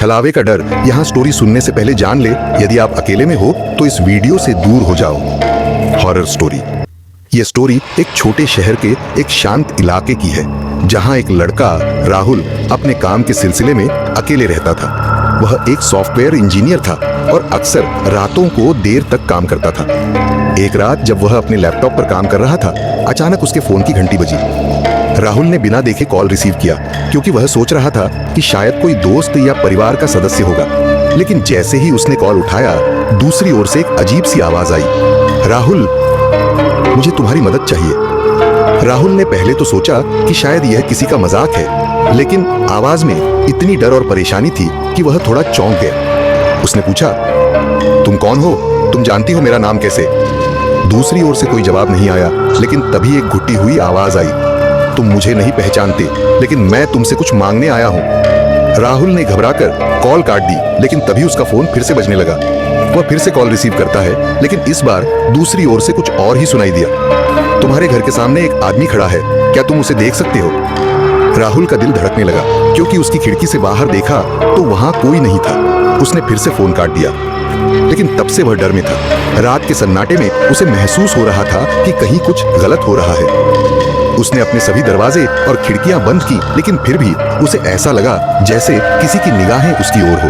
छलावे का डर। यहाँ स्टोरी सुनने से पहले जान ले, यदि आप अकेले में हो तो इस वीडियो से दूर हो जाओ। Horror story. ये स्टोरी एक छोटे शहर के एक शांत इलाके की है, जहाँ एक लड़का राहुल अपने काम के सिलसिले में अकेले रहता था। वह एक सॉफ्टवेयर इंजीनियर था और अक्सर रातों को देर तक काम करता था। एक रात जब वह अपने लैपटॉप पर काम कर रहा था, अचानक उसके फोन की घंटी बजी। राहुल ने बिना देखे कॉल रिसीव किया, क्योंकि वह सोच रहा था कि शायद कोई दोस्त या परिवार का सदस्य होगा। लेकिन जैसे ही उसने कॉल उठाया, दूसरी ओर से एक अजीब सी आवाज आई, राहुल, मुझे तुम्हारी मदद चाहिए। राहुल ने पहले तो सोचा कि शायद यह किसी का मजाक है, लेकिन आवाज में इतनी डर और परेशानी थी कि वह थोड़ा चौंक गया। उसने पूछा, तुम कौन हो? तुम जानती हो मेरा नाम कैसे? दूसरी ओर से कोई जवाब नहीं आया, लेकिन तभी एक घुटी हुई आवाज आई, तुम मुझे नहीं पहचानते, लेकिन मैं तुमसे कुछ मांगने आया हूं। राहुल ने घबराकर कॉल काट दी, लेकिन तभी उसका फोन फिर से बजने लगा। वह फिर से कॉल रिसीव करता है, लेकिन इस बार दूसरी ओर से कुछ और ही सुनाई दिया, तुम्हारे घर के सामने एक आदमी खड़ा है, क्या तुम उसे देख सकते हो? राहुल का दिल धड़कने लगा, क्योंकि उसकी खिड़की से बाहर देखा तो वहां कोई नहीं था। उसने फिर से फोन काट दिया, लेकिन तब से वह डर में था। रात के सन्नाटे में उसे महसूस हो रहा था कि कहीं कुछ गलत हो रहा है। उसने अपने सभी दरवाजे और खिड़कियां बंद की, लेकिन फिर भी उसे ऐसा लगा जैसे किसी की निगाहें उसकी ओर हो।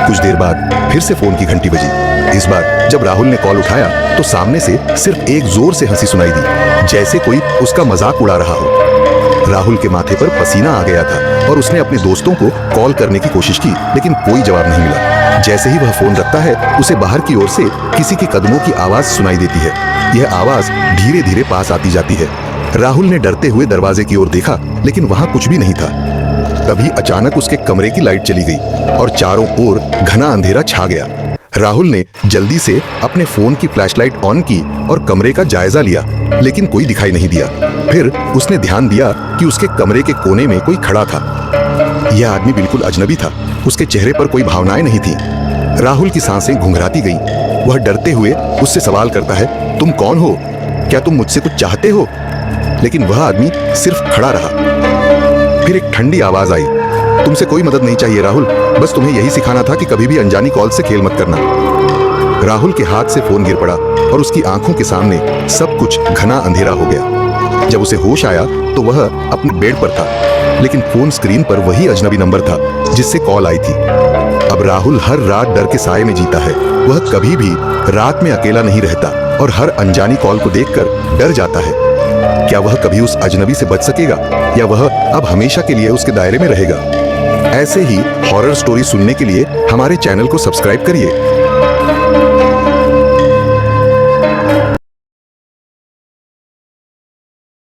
कुछ देर बाद फिर से फोन की घंटी बजी। इस बार जब राहुल ने कॉल उठाया तो सामने से सिर्फ एक जोर से हंसी सुनाई दी, जैसे कोई उसका मजाक उड़ा रहा हो। राहुल के माथे पर पसीना आ गया था और उसने अपने दोस्तों को कॉल करने की कोशिश की, लेकिन कोई जवाब नहीं मिला। जैसे ही वह फोन रखता है, उसे बाहर की ओर से किसी के कदमों की आवाज सुनाई देती है। यह आवाज धीरे धीरे पास आती जाती है। राहुल ने डरते हुए दरवाजे की ओर देखा, लेकिन वहां कुछ भी नहीं था। तभी अचानक उसके कमरे की लाइट चली गई और चारों ओर घना अंधेरा छा गया। राहुल ने जल्दी से अपने फोन की फ्लैशलाइट ऑन की और कमरे का जायजा लिया, लेकिन कोई दिखाई नहीं दिया। फिर उसने ध्यान दिया कि उसके कमरे के कोने में कोई खड़ा था। यह आदमी बिल्कुल अजनबी था, उसके चेहरे पर कोई भावनाएं नहीं थी। राहुल की सांसें घुंघराती गईं। वह डरते हुए उससे सवाल करता है, तुम कौन हो? क्या तुम मुझसे कुछ चाहते हो? लेकिन वह आदमी सिर्फ खड़ा रहा। फिर एक ठंडी आवाज आई, तुमसे कोई मदद नहीं चाहिए राहुल, बस तुम्हें यही सिखाना था कि कभी भी अनजानी कॉल से खेल मत करना। राहुल के हाथ से फोन गिर पड़ा और उसकी आंखों के सामने सब कुछ घना अंधेरा हो गया। जब उसे होश आया तो वह अपने बेड पर था, लेकिन फोन स्क्रीन पर वही अजनबी नंबर था जिससे कॉल आई थी। अब राहुल हर रात डर के साए में जीता है। वह कभी भी रात में अकेला नहीं रहता और हर अनजानी कॉल को देखकर डर जाता है। क्या वह कभी उस अजनबी से बच सकेगा, या वह अब हमेशा के लिए उसके दायरे में रहेगा? ऐसे ही हॉरर स्टोरी सुनने के लिए हमारे चैनल को सब्सक्राइब करिए।